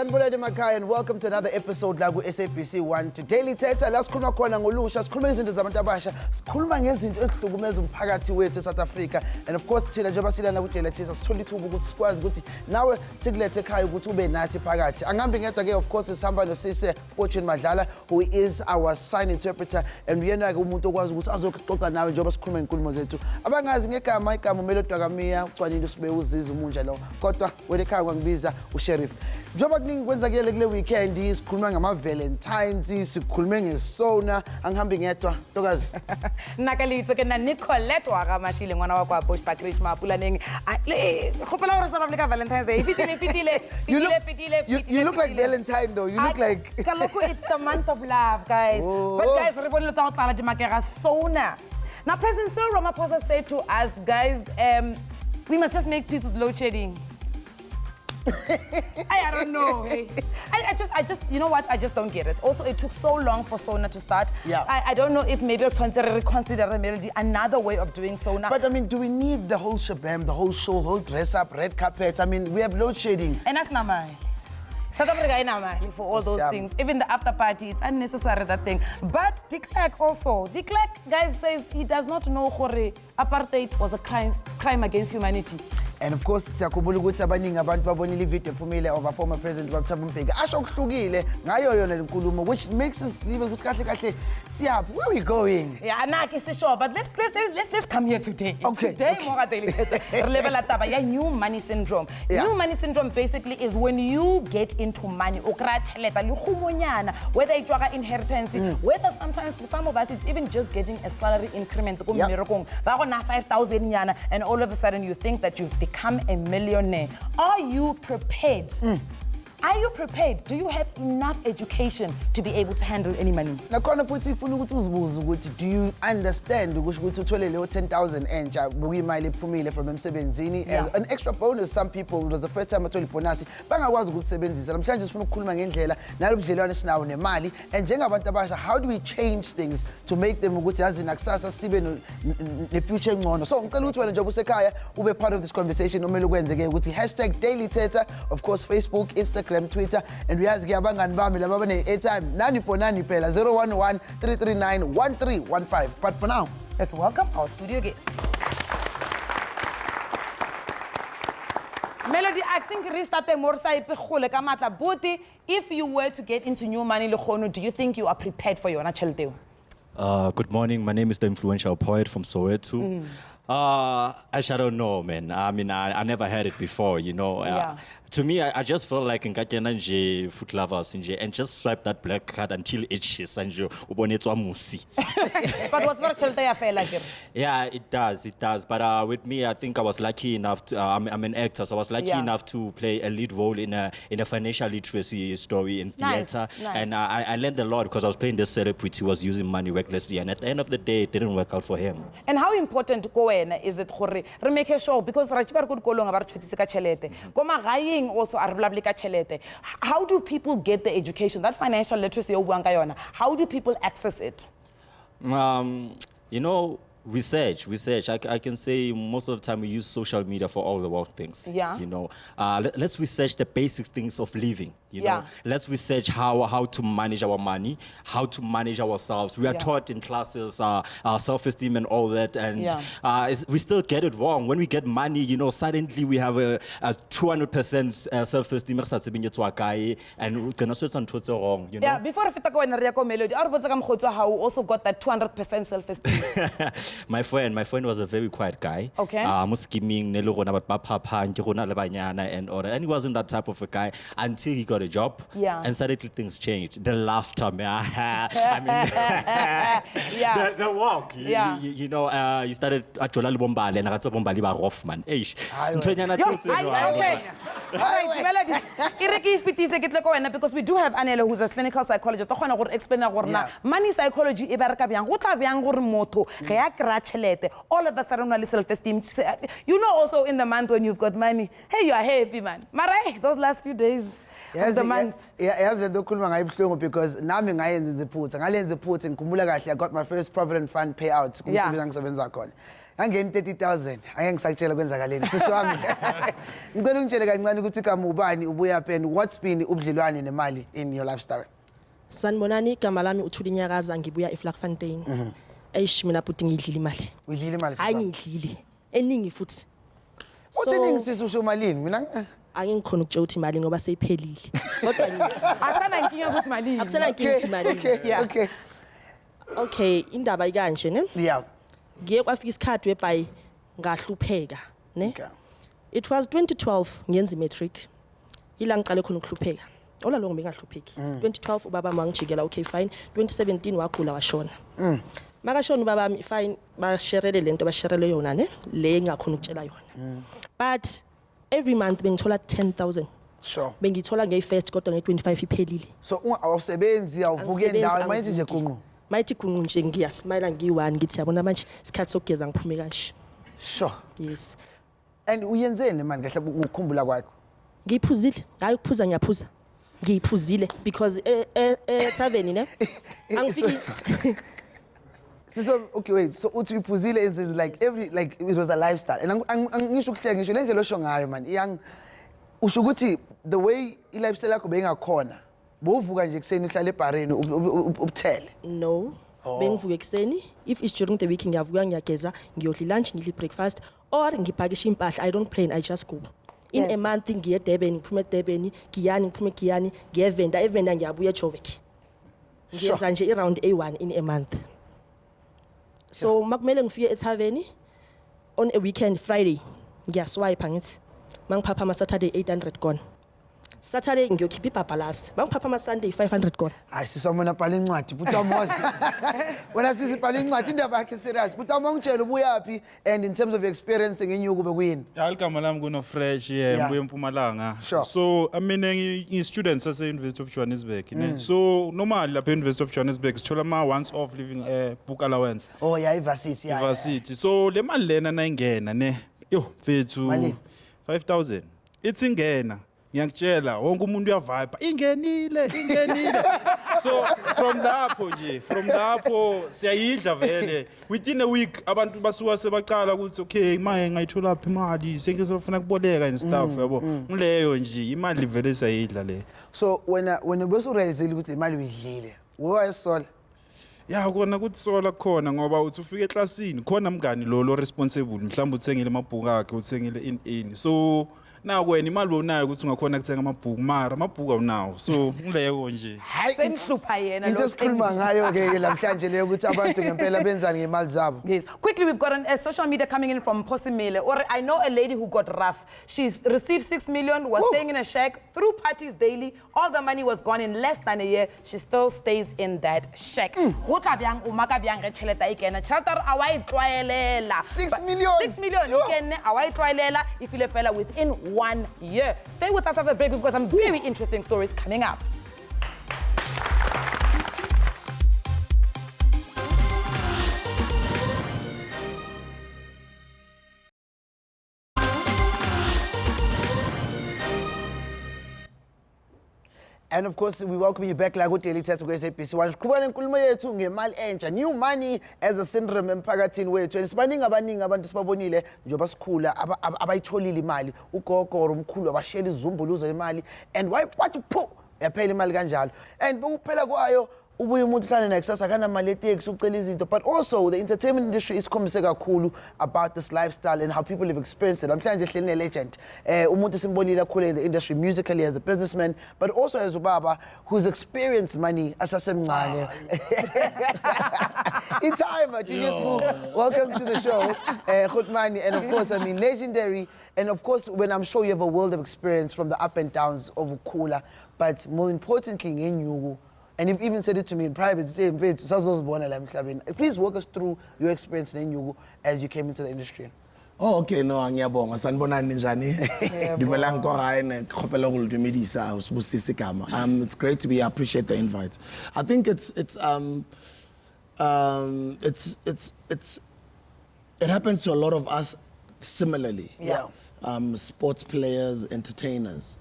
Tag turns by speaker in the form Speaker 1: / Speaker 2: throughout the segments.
Speaker 1: Sanibonani emakhaya and welcome to another episode la ku SABC 1 to Daily Thetha la sikhuluma khona ngolusha sikhuluma izinto zabantu abasha sikhuluma ngezinto ezihlukumeza umphakathi wethu eSouth Africa and of course thina njengoba silana kuJela Thetha sithola ithuba ukuthi sikwazi ukuthi nawe sikulethe ekhaya ukuthi ube nathi phakathi angihambi ngedwa ke of course sihamba noSisi Fortune Madlala who is our sign interpreter and uyena ke umuntu okwazi ukuthi azoxoxa nawe njengoba sikhuluma inkulumo zethu abangazi ngegama umelo Dwakamia ucwanile usibe uziza umunja lo kodwa wena ekhaya kwangibiza uSheriff njengoba kuningi kwenzakile kule weekend sikhuluma ngama Valentines sikhulume ngesona angihambi ngedwa ntokazi
Speaker 2: nakalitse ke na Nicolette wa gamashile ngwana wa kwa Bush Package mapula neng khopela gore sa babeka Valentine's Day fitile
Speaker 1: you look like Valentine though you look like
Speaker 2: kaloko it's the month of love guys but guys re bonile tsa go tlala di makega sona. Now President Cyril Ramaphosa said to us guys we must just make peace with load shedding. I don't know. Hey. I just, you know what? I just don't get it. Also, it took so long for Sona to start.
Speaker 1: Yeah.
Speaker 2: I don't know if maybe reconsider another way of doing Sona.
Speaker 1: But I mean, do we need the whole shabam, the whole show, whole dress up, red carpet? I mean, we have load shedding.
Speaker 2: And that's not mine. South Africa for all those things. Even the after party, it's unnecessary, that thing. But de Klerk also. De Klerk, guys, says he does not know gore apartheid was a crime against humanity.
Speaker 1: And of course, siyakhumbula ukuthi abaningi abantu babonile video ephumile of our former president Thabo Mbeki. Asho okuhlukile ngayo yona lenkulumo which makes us leave ukuthi kahle siyaphi where are we going?
Speaker 2: Yeah, anaki sure, but let's come here today.
Speaker 1: Okay.
Speaker 2: Today more daily new money syndrome.
Speaker 1: Yeah.
Speaker 2: New money syndrome basically is when you get into money, whether it's your inheritance, whether sometimes for some of us it's even just getting a salary increment. Yep. 5,000 and all of a sudden you think that you've become a millionaire. Are you prepared? Are you prepared? Do you have enough education to be able to handle any money?
Speaker 1: Do you understand ukuthi uthole leyo 10,000 entsha buyimali ephumile from emsebenzini as an extra bonus? Some people, it was the first time bathole ibonus bangakwazi ukusebenzisa. Namhlanje sifuna ukukhuluma ngendlela nalo budlelwane sinawo nemali and njengabantu abasha how do we change things to make them ukuthi yazi nakusasa sibe ne future engcono. So ngicela ukuthi wena njengoba usekhaya ube part of this conversation omele ukwenze ke ukuthi #DailyThetha, of course Facebook, Instagram, Twitter, and we ask abangani bami laba bane airtime nani for nani phela 011 339 1315. But for now,
Speaker 2: let's welcome our studio guests. Melody, I think restate morsa ipegole ka matla buti. If you were to get into new money lekhono, do you think you are prepared for your chelete?
Speaker 3: Good morning. My name is the influential poet from Soweto. I don't know, man. I mean, I never heard it before, you know. To me, I just felt like in foot lovers and just swipe that black card until it is and
Speaker 2: But what's not chelete like?
Speaker 3: Yeah, it does. But with me, I think I was lucky enough to. I'm an actor, so I was lucky enough to play a lead role in a financial literacy story in theater.
Speaker 2: Nice.
Speaker 3: And I learned a lot because I was playing this celebrity who was using money recklessly, and at the end of the day, it didn't work out for him.
Speaker 2: And how important is it for re make sure because also how do people get the education, that financial literacy? How do people access it?
Speaker 3: You know, research. I can say most of the time we use social media for all the wrong things.
Speaker 2: Yeah.
Speaker 3: You know, let's research the basic things of living. You know, let's research how to manage our money, how to manage ourselves. We are taught in classes self-esteem and all that, and we still get it wrong. When we get money, you know, suddenly we have a 200% self-esteem, and we're gonna switch on wrong. You know.
Speaker 2: Yeah. Before I go in Melody, how also got that 200% self-esteem.
Speaker 3: My friend was a very quiet guy.
Speaker 2: Okay.
Speaker 3: And all that. And he wasn't that type of a guy until he got a job.
Speaker 2: Yeah.
Speaker 3: And suddenly things changed. The laughter, man. I mean, the walk.
Speaker 2: Yeah.
Speaker 3: You know, he started at Jola Bombale and I got Bombali Hoffman.
Speaker 2: Okay. All right, Melody. Because we do have Anela who's a clinical psychologist. Explain money psychology. All of a sudden, self-esteem. You know, also in the month when you've got money, hey, you are happy, man. Marai, those last few days of the month.
Speaker 1: Yes, because nami ngayenza iziphutha. Ngalenza iphutha ngikhumbula kahle I got my first Provident Fund payout. angeni 30,000 angeke ngisakutshela kwenzakaleni sisi wami ngicela ungitshele kancane ukuthi kama ubani ubuya phen what's been ubudlelwane nemali in your life story.
Speaker 4: Sanibonani, igama lami uThuli Nyakaza, ngibuya eVlakfontein. Eish mina bhuti ngiyidlile imali.
Speaker 1: Uyidlile imali sisi.
Speaker 4: Hayi ngiyidlile. Eningi futhi.
Speaker 1: Uthini ngisisi usho malini mina
Speaker 4: angingikhona ukutshela ukuthi imali ngoba seyiphelile. Kodwa
Speaker 2: Akusana inkinga ukuthi malini.
Speaker 4: akusena inkinga ukuthi imali.
Speaker 1: Okay.
Speaker 4: Okay, indaba ikanje ne?
Speaker 1: Yeah.
Speaker 4: Ngiye kwafika isikhathi webhayi ngahlupheka, ne?
Speaker 1: Okay.
Speaker 4: It was 2012 ngiyenza imatric. Ila ngiqale khona ukuhlupheka. Ola lonke ngingahlupheki. 2012 ubaba mangijikela okay fine. 2017 wagula washona. Makashona ubaba mi fine basherele lento basherele yona ne? Le engakhona ukutshela yona. But every month bengithola 10,000.
Speaker 1: Sure.
Speaker 4: Bengithola nge-1st kodwa nge-25 iphelile.
Speaker 1: So awusebenzi awuvuka endawo mayithi nje kunqu.
Speaker 4: Mayithi kunqu nje ngiyasmile ngiyi-1 ngithi yabona manje isikhathi sokugeza ngiphume kanje.
Speaker 1: Sure.
Speaker 4: Yes.
Speaker 1: And uyenzeni manje kahle ukukhumbula kwakho?
Speaker 4: Ngiyiphuzile. Hayi ukuphuza ngiyaphuza. Ngiyiphuzile because tavern ne? Angifiki.
Speaker 1: So okay wait, so uthi uyiphuzile is like it was a lifestyle. And angisho ukuhleka ngisho le ndlela osho ngayo man. Usho ukuthi the way i-lifestyle yakho bengakhona. Bovuka nje kuseni uhlala ebareni ubuthele.
Speaker 4: No. Bengivuka ekseni. If it's during the week ngiyavuka ngiyageza, ngiyodla lunch, ngidla breakfast or ngipakisha impahla. I don't plan, I just go. In a month ngiye eDurban, ngiphume eDurban, Giyani ngiphume Giyani, ngiyevenda ngiyabuya eJoburg. Ngiyenza nje around A1 in a month. So makumele ngifike eTavern on a weekend Friday. Ngiyaswipe ngithi. Mangiphapha ama Saturday 800 gone. Saturday ngiyokhipha ibhabhalasi. Bangiphapha ama Sunday 500 gone.
Speaker 1: Hayi sisomona bhala incwadi butamoza. Wena sisi bhala incwadi indaba yakhe serious. Butamongitshela ubuyapi and in terms of your experience ngenyuku bekuyini?
Speaker 5: Igama lami kuno fresh ngibuye eMpumalanga.
Speaker 1: Sure.
Speaker 5: So mina ngi-student sase University of Johannesburg ne. So normally lapha University of Johannesburg sithola ama once off living book allowance.
Speaker 1: Oh yeah, iVarsity yeah.
Speaker 5: iVarsity. So le mali lena nayingena ne. Yo mfethu 5,000. It's ingena. Ngiyakutshela wonke umuntu uyavibe ingenile. So from lapho siyayidla vele within a week abantu basuka sebaqala ukuthi okay manje ngayithola phi imali sengizofuna kuboleka and stuff yabo ngileyo nje imali vele siyayidla le.
Speaker 1: So when besu realize ukuthi imali uyidlile wayesola
Speaker 5: ya kona ukuthi sola khona ngoba uthi ufika eclassini khona mngani lo responsible mhlawumbe uthengile amabhuku akhe uthengile in so na wena imali onayo ukuthi ungakhona ukuthenga amabhuku mara amabhuku awunawo so ngileko nje
Speaker 1: hayi
Speaker 2: Senhlupha yena
Speaker 1: into esikhuluma ngayo ke lamhlanje leyo ukuthi abantu ngempela benzani ngemali zabo.
Speaker 2: Yes. Quickly, we've got a social media coming in from Posimile. Or I know a lady who got rough. She's received 6 million, was staying in a shack, threw parties daily. All the money was gone in less than a year. She still stays in that shack.
Speaker 1: 6 million.
Speaker 2: 6 million. You can if you fella within 1 year. Stay with us after the break. We've got some very interesting stories coming up.
Speaker 1: And of course, we welcome you back like uDaily Thetha ku SABC. Siqhubeka nenkulumo yethu ngemali entsha. New money as a syndrome emphakathini wethu. And sibaningi abantu sibabonile njengoba sikhula abayitholile imali. Ugogo or umkhulu abashela izumbuluzo imali and wathi pho yaphela imali kanjalo. And ukuphela kwayo ubuye umuntu khana nekusasa kana mali eTaxi ucela izinto, but also the entertainment industry is khombise kakhulu about this lifestyle and how people have experienced it. Namhlanje ehlelene legend umuntu simbonile kakhulu in the industry musically as a businessman but also as ubaba who's experienced money asasemncane. In time Genius Move. Welcome to the show Khutmani, and of course I mean legendary, and of course when I'm sure you have a world of experience from the up and downs of Ukula, but more importantly ngenyuku. And you've even said it to me in private. Please walk us through your experience in Enyugu as you came into the industry.
Speaker 6: Oh, okay, no, ngiyabonga. Sanibonani njani? Dimela ngora ene khopela go dumedisa usibusisi gama. It's great to be. I appreciate the invite. I think it happens to a lot of us similarly.
Speaker 1: Yeah.
Speaker 6: Sports players, entertainers.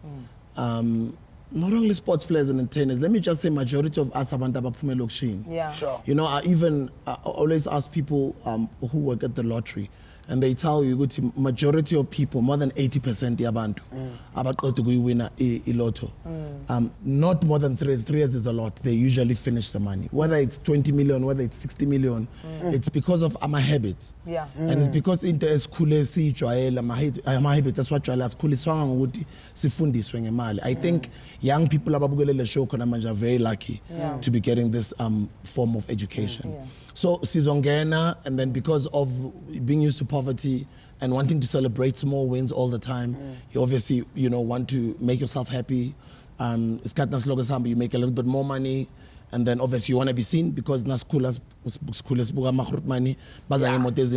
Speaker 6: not only sports players and entertainers, let me just say majority of us abantu abaphume elokishini.
Speaker 2: Yeah.
Speaker 1: Sure.
Speaker 6: You know, I always ask people who work at the lottery, and they tell you that majority of people, more than 80% yabantu, abaqeda ukuyiwina ilotto. Not more than 3 years is a lot. They usually finish the money. Whether it's 20 million, whether it's 60 million, it's because of our habits.
Speaker 2: Yeah.
Speaker 6: And it's because into esikhule sijwayele ama habits aswajwayele asikhuliswanga ngokuthi sifundiswe ngemali. I think young people ababukele le show khona manje are very lucky to be getting this form of education. So sizongena, and then because of being used to poverty and wanting to celebrate small wins all the time, you obviously, want to make yourself happy. You make a little bit more money, and then obviously you want to be seen because money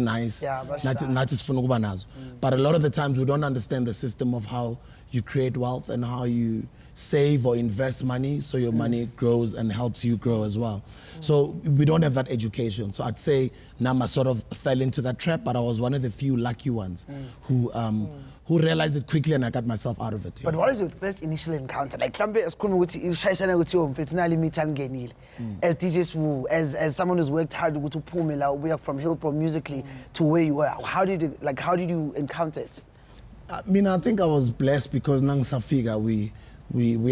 Speaker 6: nice. But a lot of the times we don't understand the system of how you create wealth and how you save or invest money so your money grows and helps you grow as well. So we don't have that education. So I'd say Nama sort of fell into that trap, but I was one of the few lucky ones who realized it quickly, and I got myself out of it.
Speaker 1: But what is your first initial encounter? Like, as DJs, as someone who's worked hard to Pumela, we are from Hillbrook musically to where you were. How did you encounter it?
Speaker 6: I mean, I think I was blessed because Nang Safiga, we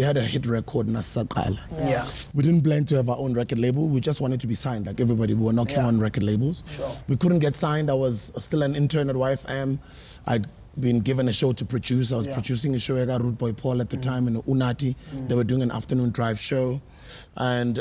Speaker 6: had a hit record in Asaqala.
Speaker 1: Yeah.
Speaker 6: We didn't plan to have our own record label. We just wanted to be signed like everybody. We were knocking on record labels.
Speaker 1: Sure.
Speaker 6: We couldn't get signed. I was still an intern at YFM. I'd been given a show to produce. I was producing a show at Root Boy Paul at the time in Unati. They were doing an afternoon drive show. And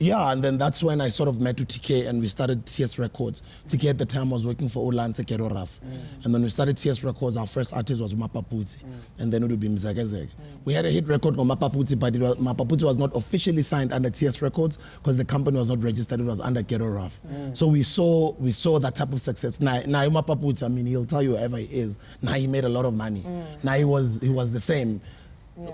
Speaker 6: and then that's when I sort of met with TK and we started TS Records. TK at the time was working for Olanse Keroraf. And then we started TS Records. Our first artist was Mapaputi. And then it would be Mzagazeg. We had a hit record on Mapaputi, but Mapaputi was not officially signed under TS Records because the company was not registered. It was under Keroraf. So we saw that type of success. Now Mapaputi, I mean, he'll tell you whoever he is. Now he made a lot of money. Now he was the same.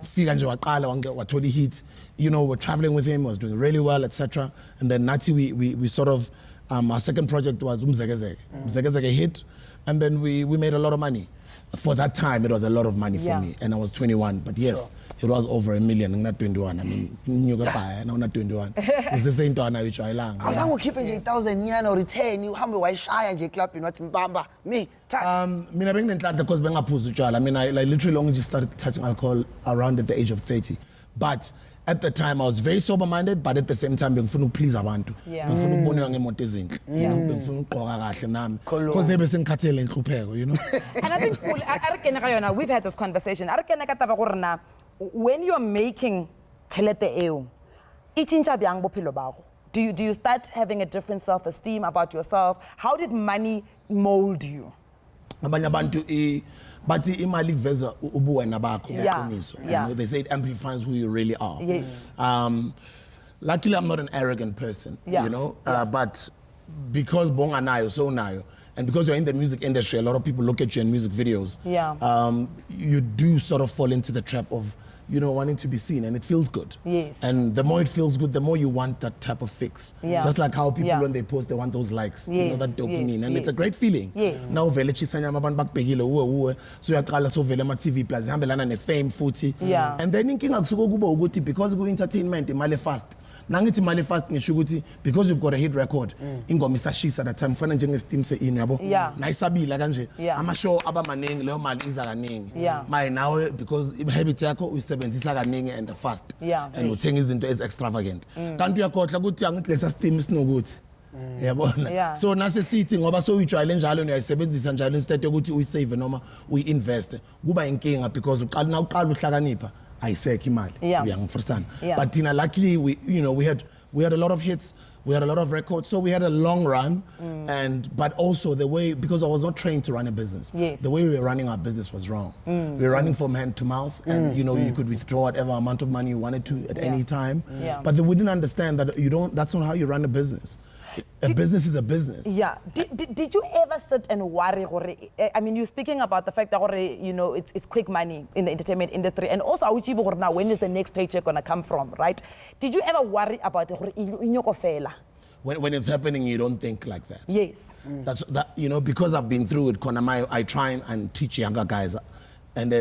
Speaker 6: Fika nje waqala watholi hit, we're traveling with him, was doing really well, etc. And then Nati, we sort of our second project was Mzegezege hit, and then we made a lot of money. For that time, it was a lot of money for me, and I was 21. But yes, it was over $1 million. I'm not 21. I mean, you got buy, and I'm not 21. It's the same time which I lang.
Speaker 1: I was keeping 8,000 yen or retain you. How many shy and you clap in what Mbamba? Me,
Speaker 6: I mean, I being because I mean, I literally only just started touching alcohol around at the age of 30. But at the time, I was very sober-minded, but at the same time, I wanted to please abantu. I wanted to bone ngemoto ezinhle. I wanted to ugqoka kahle nami. Because they were ngikhathele inhlupheko,
Speaker 2: And I think we've had this conversation. When you're making tšhelete eo, e tšhentšha bjang bophelo bago? Do you start having a different self-esteem about yourself? How did money mold you?
Speaker 6: Abanye abantu but imali iveza ubuwena bakho uqiniso. They say it amplifies who you really are.
Speaker 2: Yes.
Speaker 6: Luckily I'm not an arrogant person, but because bonga nayo so nayo, and because you're in the music industry, a lot of people look at you in music videos. You do sort of fall into the trap of wanting to be seen, and it feels good.
Speaker 2: Yes.
Speaker 6: And the more it feels good, the more you want that type of fix. Just like how people when they post, they want those likes.
Speaker 2: Yes.
Speaker 6: That dopamine, and it's a great feeling.
Speaker 2: Yes.
Speaker 6: Now vele chisanya abantu bakubhekile uwe so uyaqala so vele ama TV plus ihambelana ne fame futhi. And then inkinga kusuka kuba ukuthi because ku entertainment imali fast. Nangithi imali fast ngisho ukuthi because you've got a hit record, ingoma isashisa that time fana njenge Steam se in yabo. Nayisabila kanje. Ama show abamaningi leyo mali iza kaningi. Manje nawe because habit yakho uyisebenzisa kaningi and fast. And uthenga izinto ez extravagant. Kanti uyakhohlwa ukuthi angithi lesa Steam sinokuthi. Yabona. So nase sithi ngoba so uyijwayele njalo uyayisebenzisa njalo instead yokuthi uyisave noma uyi-invest kuba inkinga because uqala uhlakanipha ayisekho imali. You understand? But luckily we had a lot of hits, we had a lot of records, so we had a long run. But also the way, because I was not trained to run a business, the way we were running our business was wrong. We were running from hand to mouth, and you could withdraw whatever amount of money you wanted to at any time. But they wouldn't understand that that's not how you run a business. A business is a business.
Speaker 2: Did you ever sit and worry? I mean, you're speaking about the fact that it's quick money in the entertainment industry, and also now when is the next paycheck gonna come from, right? Did you ever worry about it?
Speaker 6: When it's happening, you don't think like that.
Speaker 2: Yes.
Speaker 6: That's because I've been through it. I try and teach younger guys, and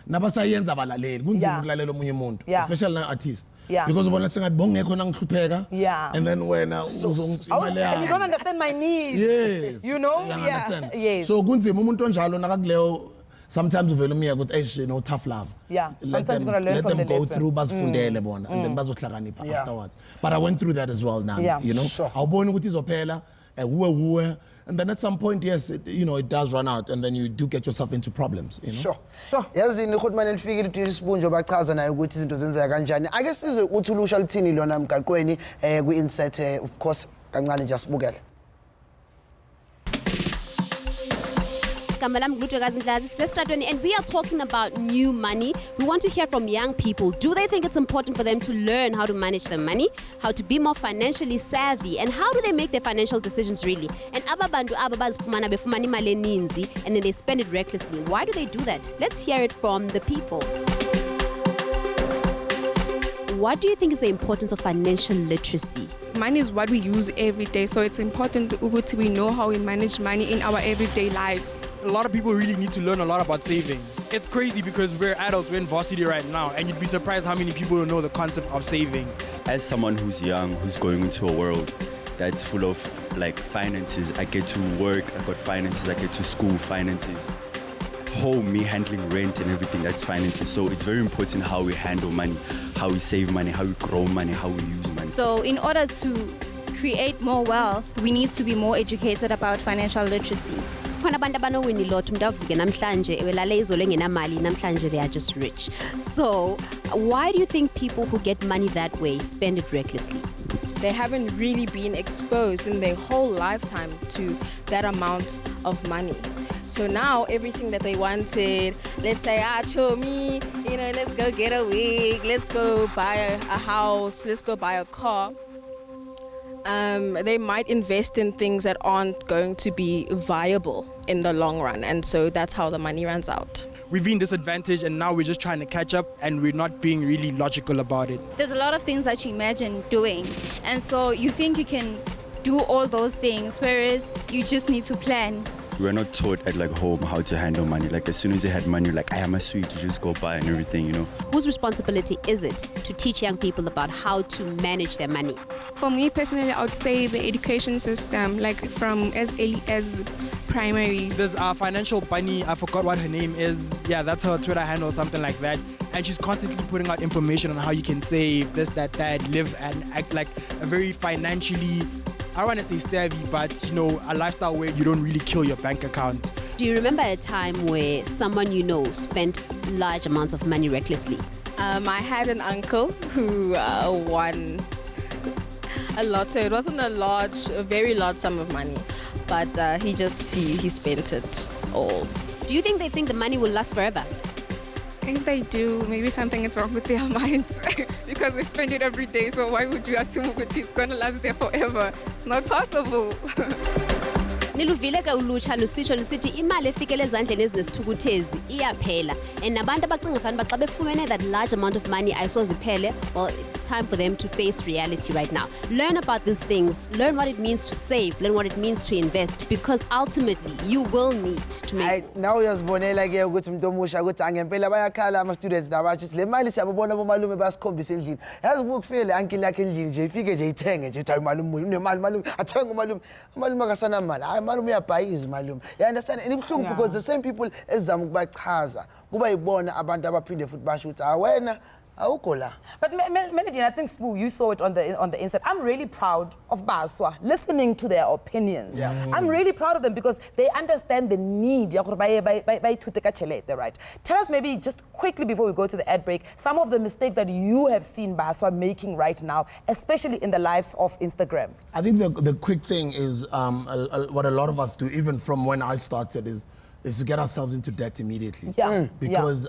Speaker 6: nabasayenza abalaleli kunzima
Speaker 2: Yeah.
Speaker 6: ukulalela omunye umuntu
Speaker 2: Yeah.
Speaker 6: especially na artist
Speaker 2: Yeah.
Speaker 6: because ubona sengathi bongekho nangihlupheka
Speaker 2: Yeah.
Speaker 6: and then wena
Speaker 2: And you don't understand my needs.
Speaker 6: yes
Speaker 2: You know?
Speaker 6: you
Speaker 2: Yeah.
Speaker 6: understand
Speaker 2: Yes.
Speaker 6: so kunzima umuntu onjalo nakakuleyo sometimes uvela umyeka ukuthi you know tough love
Speaker 2: Yeah.
Speaker 6: let
Speaker 2: Sometimes you're gonna learn
Speaker 6: let
Speaker 2: from
Speaker 6: them
Speaker 2: the
Speaker 6: go
Speaker 2: lesson.
Speaker 6: through bazifundele bona and then bazohlakanipha
Speaker 1: Yeah.
Speaker 6: afterwards but I went through that as well now
Speaker 2: Yeah.
Speaker 6: you know
Speaker 1: Sure.
Speaker 6: awuboni ukuthi izophela uwe and then at some point yes you know it does run out and then you do get yourself into problems you know
Speaker 1: Sure. Yazini ukhulumane lifikile uthi isibunjo bachaza nayo ukuthi izinto zenzeka kanjani. Ake sizwe ukuthi ulusha luthini lona emgaqweni ku-insert of course kancane nje asibukele.
Speaker 7: Igama lami nguLuthokazi Ndlazi sisestradweni and we are talking about new money. We want to hear from young people. Do they think it's important for them to learn how to manage their money, how to be more financially savvy, and how do they make their financial decisions really? And aba bantu aba bazifumana befumana imali eninzi and then they spend it recklessly. Why do they do that? Let's hear it from the people. What do you think is the importance of financial literacy?
Speaker 8: Money is what we use every day, so it's important that we know how we manage money in our everyday lives.
Speaker 9: A lot of people really need to learn a lot about saving. It's crazy because we're adults, we're in varsity right now, and you'd be surprised how many people don't know the concept of saving.
Speaker 10: As someone who's young, who's going into a world that's full of like finances, I get to work, I got finances, I get to school, finances. Home, me handling rent and everything, that's finances. So it's very important how we handle money, how we save money, how we grow money, how we use money.
Speaker 11: So in order to create more wealth, we need to be more educated about financial literacy.
Speaker 7: Khona abantu abanowini lot umuntu avuke namhlanje welale izolo engenamali namhlanje they are just rich. So why do you think people who get money that way spend it recklessly?
Speaker 8: They haven't really been exposed in their whole lifetime to that amount of money. So now everything that they wanted, let's say, chomi, you know, let's go get a wig, let's go buy a house, let's go buy a car. They might invest in things that aren't going to be viable in the long run, and so that's how the money runs out.
Speaker 9: We've been disadvantaged and now we're just trying to catch up and we're not being really logical about it.
Speaker 11: There's a lot of things that you imagine doing, and so you think you can do all those things, whereas you just need to plan.
Speaker 10: We were not taught at like home how to handle money. Like as soon as you had money, you're like, I am a sweet, you just go buy and everything, you know.
Speaker 7: Whose responsibility is it to teach young people about how to manage their money?
Speaker 8: For me personally, I would say the education system, like from as early as primary.
Speaker 9: There's a financial bunny, I forgot what her name is. Yeah, that's her Twitter handle or something like that. And she's constantly putting out information on how you can save, this, that, live and act like a very financially, I don't want to say savvy, but you know, a lifestyle where you don't really kill your bank account.
Speaker 7: Do you remember a time where someone you know spent large amounts of money recklessly?
Speaker 8: I had an uncle who won a lotto. It wasn't a very large sum of money, but he spent it all.
Speaker 7: Do you think they think the money will last forever?
Speaker 8: If they do, maybe something is wrong with their minds because they spend it every day. So why would you assume that it's going to last there forever? It's not possible.
Speaker 7: Niluvile ke ulutsha lusitsho lusithi imali efikele ezandleni ezinesithukuthezi iyaphela and nabantu abacinga fanele xa befumene that large amount of money ayisoziphele, well, it's time for them to face reality right now. Learn about these things, learn what it means to save, learn what it means to invest, because ultimately you will need to make
Speaker 1: Now uyazibonela ke ukuthi umuntu omusha ukuthi angempela bayakhala ama-students nabathi le mali siyababona bomalume basikhombisa endlini. Yazi ukufike le uncle yakhe endlini nje ifike nje ithenge nje uthi malume unemali malume athenga umalume akasanamali. Malume uyabhayiza malume. You understand? And it's because the same people ezama ukubachaza kuba yibona abantu abaphinde futhi basho ukuthi awena awukho la.
Speaker 2: But Melody, I think Spoo, you saw it on the inside. I'm really proud of Baswa listening to their opinions. Yeah. I'm really proud of them because they understand the need. Right? Tell us maybe just quickly before we go to the ad break, some of the mistakes that you have seen Baswa making right now, especially in the lives of Instagram.
Speaker 6: I think the quick thing is what a lot of us do, even from when I started, is to get ourselves into debt immediately.
Speaker 2: Yeah.
Speaker 6: Because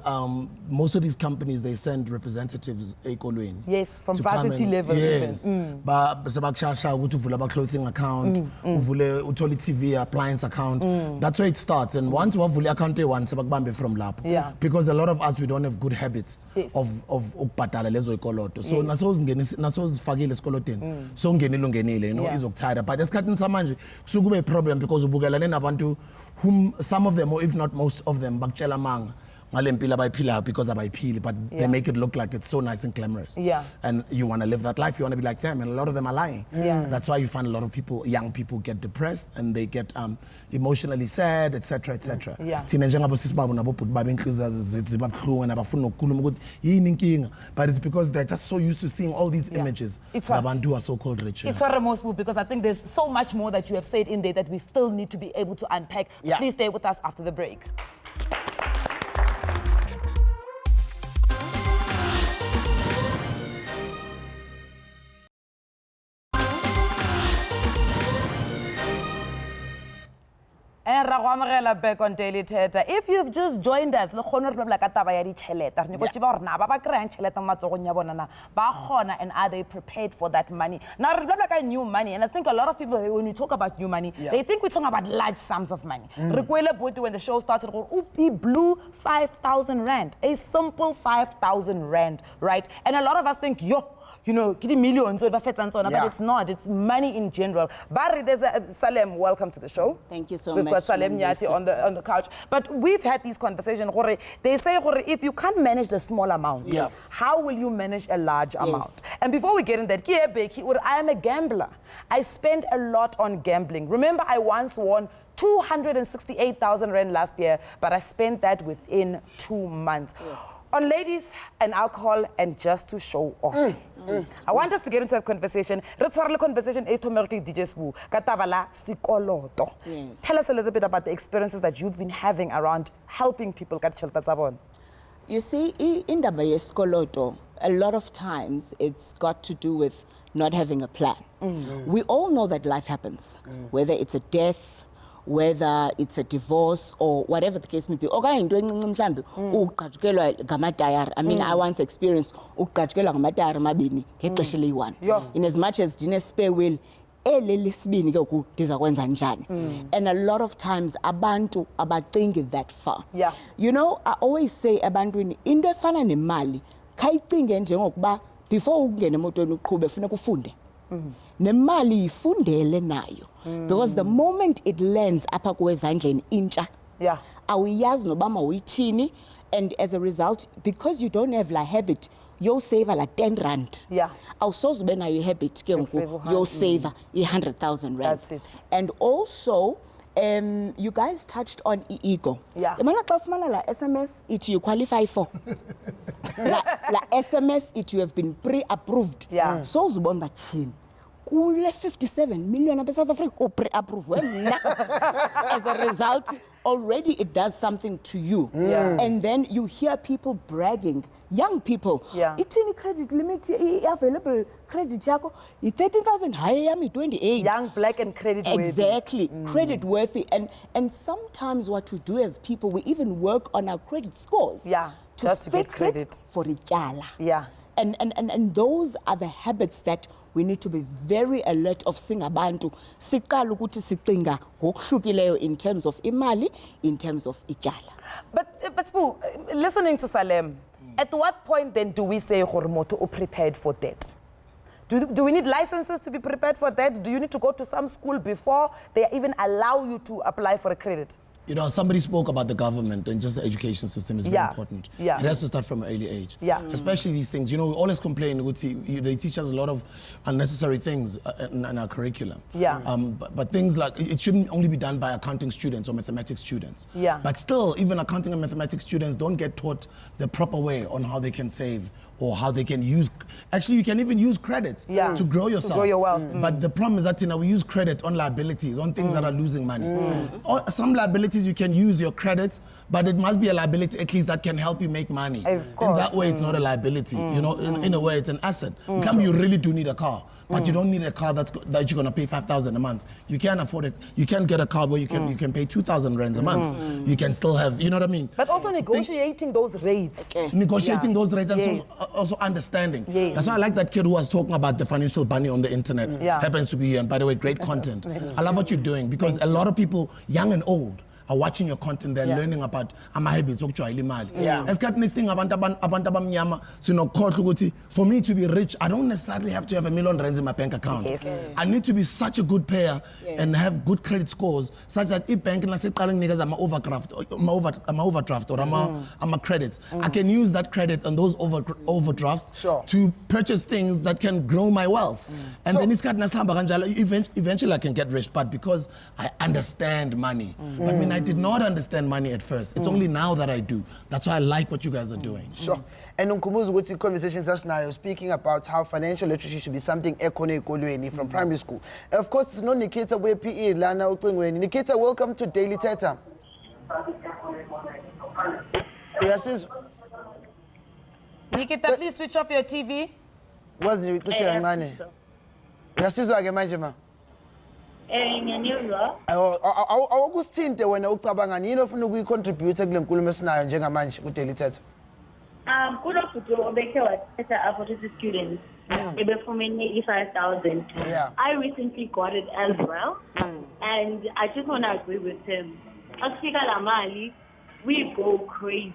Speaker 6: most of these companies, they send representatives ekolweni.
Speaker 2: Yes, from varsity level.
Speaker 6: Yes. But sebakshasha ukuthi uvula a clothing account, uvule uthole TV appliance account. That's where it starts. And once you have a account one, sebakubambe from lapho.
Speaker 2: Yeah.
Speaker 6: Because a lot of us, we don't have good habits of ukubhadala lezo ikoloto. So nasozifakile esikoloteni. So ungenile, you know, izokuthada. But esikhathini samanje kusukube a problem because ubukelane nabantu whom some of them, or if not most of them, bakutshela manga because but they make it look like it's so nice and glamorous.
Speaker 2: Yeah.
Speaker 6: And you want to live that life, you want to be like them, and a lot of them are lying.
Speaker 2: Yeah.
Speaker 6: That's why you find a lot of people, young people, get depressed and they get emotionally sad, etc., etc.
Speaker 2: Yeah.
Speaker 6: But it's because they're just so used to seeing all these images.
Speaker 2: It's
Speaker 6: Zabantu are so-called rich.
Speaker 2: It's remorseful because I think there's so much more that you have said in there that we still need to be able to unpack.
Speaker 1: Yeah.
Speaker 2: Please stay with us after the break. And back on Daily Thetha. If you've just joined us, and are they prepared for that money? Now, like new money, and I think a lot of people, when we talk about new money, they think we're talking about large sums of money. When the show started, he blew 5,000 rand, a simple 5,000 rand, right? And a lot of us think, you know, millions, but it's not. It's money in general. Barry, there's Salem, welcome to the show.
Speaker 12: Thank you so
Speaker 2: We've
Speaker 12: much.
Speaker 2: We've got Salem Nyati on the couch. But we've had these conversations. They say, if you can't manage the small amount, how will you manage a large amount? And before we get in that, I am a gambler. I spend a lot on gambling. Remember, I once won 268,000 rand last year, but I spent that within 2 months. On ladies and alcohol and just to show off. I want us to get into a conversation. Tell us a little bit about the experiences that you've been having around helping people get shelter.
Speaker 12: You see, in the Skoloto, a lot of times it's got to do with not having a plan. We all know that life happens, whether it's a death, whether it's a divorce or whatever the case may be. I mean, I once experienced in as much as dine spare will, and a lot of times abantu abathinki that far.
Speaker 2: Yeah.
Speaker 12: You know, I always say abantu into efana nemali khayicinge njengokuba before ungene emotweni uqhube funeka ufunde. Nemali ifundele nayo because the moment it lands apha kwezandleni intsha awuyazi noba mawuyithini, and as a result, because you don't have la habit you'll save like 10 rand. Awusoze ube nayo habit ke ngoku you'll save 100,000 rand.
Speaker 2: That's it.
Speaker 12: And also you guys touched on ego. Imana xa ufumana la SMS it you qualify for. la SMS it you have been pre-approved. So uzibona bachini. Kule 57 million of South Africa pre-approved. As a result, already it does something to you. And then you hear people bragging, young people. Itini credit limit available credit yako 13,000 higher 28.
Speaker 2: Young, black and credit worthy.
Speaker 12: Exactly. Credit worthy. And sometimes what we do as people, we even work on our credit scores.
Speaker 2: Just to get credit
Speaker 12: for ityala. And those are the habits that we need to be very alert of singabantu. Siqala ukuthi sicinga ngokuhlukileyo in terms of imali, in terms of ityala.
Speaker 2: But Spoo, listening to Salem, at what point then do we say Hormoto are prepared for debt? Do we need licenses to be prepared for that? Do you need to go to some school before they even allow you to apply for a credit?
Speaker 6: You know, somebody spoke about the government and just the education system is very important. It has to start from an early age. Especially these things. You know, we always complain, they teach us a lot of unnecessary things in our curriculum. But things like, it shouldn't only be done by accounting students or mathematics students. But still, even accounting and mathematics students don't get taught the proper way on how they can save or how they can use, actually you can even use credit to grow yourself.
Speaker 2: To grow your wealth.
Speaker 6: But the problem is that we use credit on liabilities, on things that are losing money. Or some liabilities you can use your credit, but it must be a liability at least that can help you make money. In that way it's not a liability, you know, in a way it's an asset. You really do need a car, but you don't need a car that you're going to pay 5,000 a month. You can't afford it. You can't get a car where you can pay 2,000 rands a month. You can still have, you know what I mean?
Speaker 2: But also negotiating those rates.
Speaker 6: Negotiating those rates and also understanding. That's why I like that kid who was talking about the financial bunny on the internet. Happens to be, and by the way, great content. I love what you're doing because a lot of people, young and old, are watching your content, they're learning about ama-habits okujwayela imali.
Speaker 1: Yeah.
Speaker 6: Esikhathini esiningi abantu abamnyama sinokukhohlwa ukuthi for me to be rich, I don't necessarily have to have R1 million in my bank account.
Speaker 1: Yes.
Speaker 6: I need to be such a good payer and have good credit scores such that if bank naseqala nginikeza ama-overdraft or ama-credits, I can use that credit and those overdrafts to purchase things that can grow my wealth. And then isikhathi nasihamba kanjalo, eventually I can get rich, but because I understand money. But I mean, I did not understand money at first. It's only now that I do. That's why I like what you guys are doing.
Speaker 1: Sure. And Nkumuzu, with the conversations that's now speaking about how financial literacy should be something ekolweni from primary school. And of course, it's no Nikita we PE Lana Utingweni. Nikita, welcome to Daily Thetha. Yes,
Speaker 2: Nikita, please switch off your TV.
Speaker 1: What's the question, Nani? Yes, manje ma.
Speaker 13: Ngiyanizwa.
Speaker 1: Awukusithinte wena ucabanga yini ofuna ukuyicontribute kule nkulumo esinayo njengamanje ku Daily Thetha?
Speaker 13: Kunobhuti obekhe wathetha apho to students ebefumene i-5,000.
Speaker 1: Yeah.
Speaker 13: I recently got it as well, and I just want to agree with him. Akufika la mali, we go crazy.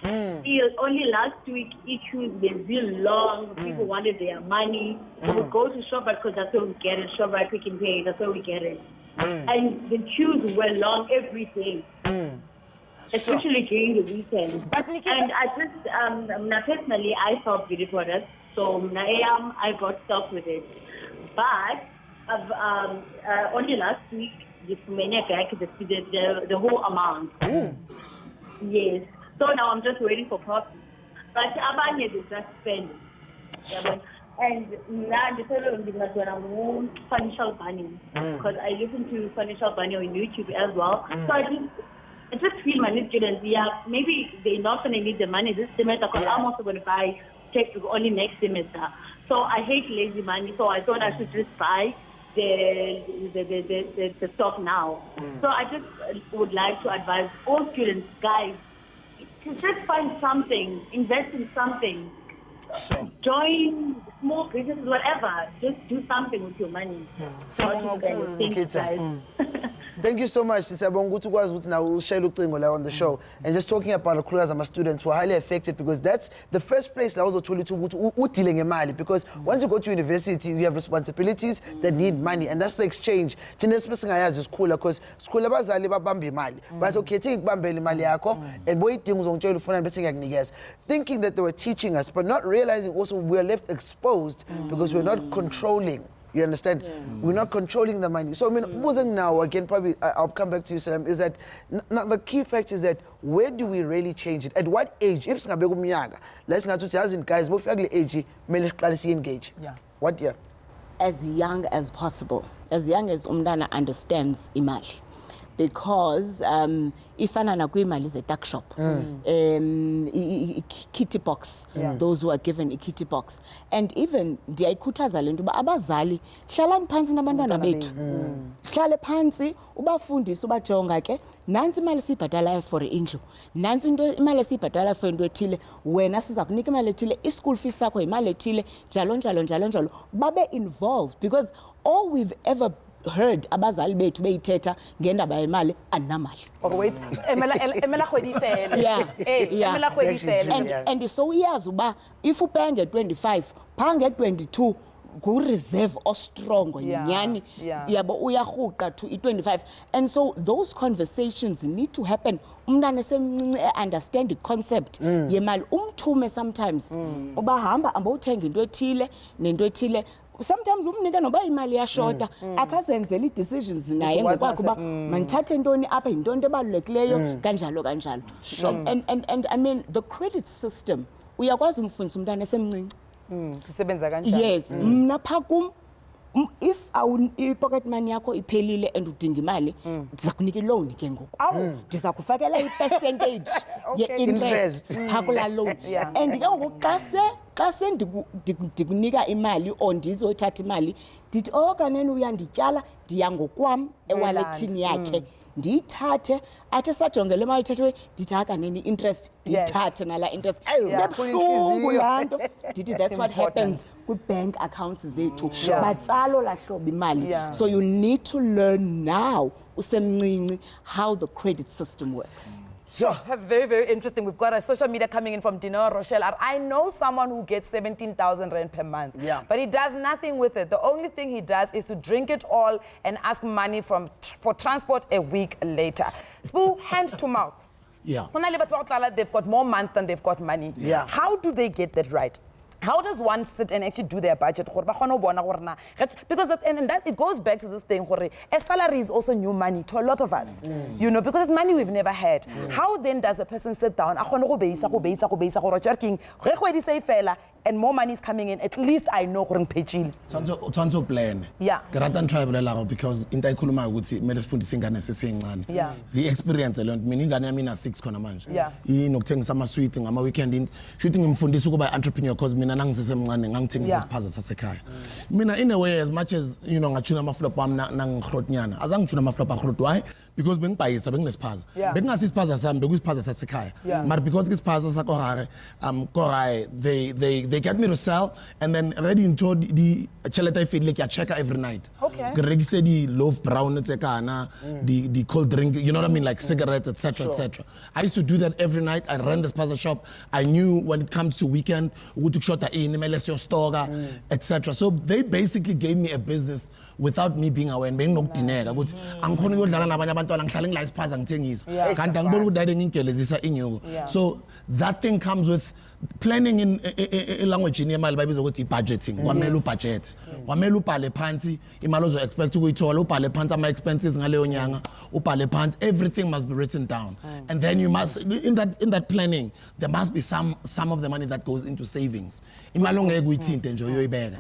Speaker 13: Only last week, issues were real long. People wanted their money. We would go to ShopRite because that's where we get it. ShopRite, Pick n Pay, that's where we get it. And the queues were long every day. Especially during the weekend. And I just, personally, I felt beauty products, so I got stuck with it. But only last week, the whole amount. Yes. So now I'm just waiting for profit. But abanye they just spend. And now when I'm financial planning, because I listen to financial planning on YouTube as well. So I just feel my new students, maybe they're not going to need the money this semester because I'm also going to buy textbook only next semester. So I hate lazy money, so I thought I should just buy the stock now. So I just would like to advise all students, guys, to just find something, invest in something. Join small businesses, whatever. Just do something with your money.
Speaker 1: Thank you so much. Sisabonga ukuthi ukwazi ukuthi nawe ushayela ucingo la on the show and just talking about the ama students who are highly affected because that's the first place la uzothola ukuthi udile ngemali because once you go to university you have responsibilities that need money and that's the exchange. Thina sisingayazi isikhula because sikhula abazali babamba imali but okay take kubambela imali yakho and boyidinga uzongitshela ufuna bese ngiyakunikeza thinking that they were teaching us but not realizing also we are left exposed because we're not controlling. You understand? We're not controlling the money. So I mean, wasn't now again. Probably I'll come back to you, Salam. Is that the key fact is that where do we really change it? At what age? If singabe kumnyaka, let's not say as in guys, both age, mele engage. Yeah. What year?
Speaker 12: As young as possible. As young as umntana understands imali. Because ifana na kuimali is a tuck shop, kitty box. Those who are given a kitty box, and even ndiyayikhuthaza lento ba abazali hlalani phansi nabantwana bethu, hlale phansi ubafundise ubajonga ke nansi imali sibhadala for indlu, nansi into imali sibhadala for into ethile, wena siza kunika imali ethile, i-school fees sakho imali ethile, njalo babe involved because all we've ever heard abazali bethu beyithetha ngendaba yemali anamali.
Speaker 2: Wait, emela khwedi ifele. Emela khwedi ifele.
Speaker 12: And so uyazi uba if upenge 25, phange 22 go reserve or strong nyani yabo uyahuqa to 25 and so those conversations need to happen umntana semncinci understand the concept yemali umthume sometimes ubahamba amba uthenga into ethile nento ethile sometimes umnika noba imali yashota akazenzela i-decisions naye ngokwakho uba mandithathe ntoni apha yinto ebalulekileyo kanjalo and I mean the credit system uyakwazi umfundisa umntana esemncinci
Speaker 2: kusebenza kanjani.
Speaker 12: Yes, mna phakum if i-pocket money yakho iphelile and udinga imali ndiza kunika i-loan ke ngoku ndiza kufakela i-percentage ye-interest phakula loan and ke ngoku xa xa sendikunika imali or ndizoyithatha imali ndithi kanene uyandityala ndiya ngokwam ewalethini yakhe ndiyithathe athi sajongela imali ithathwe ndithi kanene interest ndiyithathe nala interest ebuhlungu laa nto ndithi that's what happens kwi-bank accounts zethu batsalo laa hlobo imali so you need to learn now usemncinci how the credit system works.
Speaker 2: Sure. That's very, very interesting. We've got a social media coming in from Dino Rochelle. I know someone who gets 17,000 rand per month, but he does nothing with it. The only thing he does is to drink it all and ask money for transport a week later. Spoo, hand to mouth.
Speaker 6: Yeah.
Speaker 2: They've got more month than they've got money.
Speaker 1: Yeah.
Speaker 2: How do they get that right? How does one sit and actually do their budget? Because it goes back to this thing, a salary is also new money to a lot of us. You know, because it's money we've never had. How then does a person sit down and more money is coming in? At least I know
Speaker 6: Tanto plan.
Speaker 2: Yeah.
Speaker 6: Garatan tribal because in Taikuluma would see Medifundising and
Speaker 2: yeah.
Speaker 6: The experience alone, meaning I 6 kona manje.
Speaker 2: Yeah.
Speaker 6: In Octang summer sweeting, I'm a weekend in shooting him Fundisuko by entrepreneur because Mina Nangsism and things as Pazas Sasekai. Mina, in a way, as much as you know, Achuna Maflopam Nang Hrotnyana, as I'm Chuna Maflopa Hrotwai, because being by it's a Bengus Paz. Bengas is Pazas and Begus Pazas Sasekai. But because this Pazas Sakohare, Korai, they get me to sell and then already into the cheleta feed like a checker every night.
Speaker 2: Okay.
Speaker 6: Say the loaf brown the cold drink, you know what I mean, like cigarettes, etc. etc. I used to do that every night. I ran the spaza shop. I knew when it comes to weekend, who to shot in, your store, etc. So they basically gave me a business without me being aware and being knocked in there. I'm calling you so that thing comes with planning in language in budgeting. Wamelu budget. Wamelu pale panti. Imalozo expect to go to all pale panta my expenses ngale onyanga. Upale pant. Everything must be written down. And then you must in that planning there must be some of the money that goes into savings. Imalonge guitinte enjoy your bag.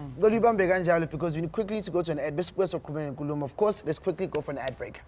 Speaker 1: Because we need quickly to go to an ad. Of course, let's quickly go for an ad break.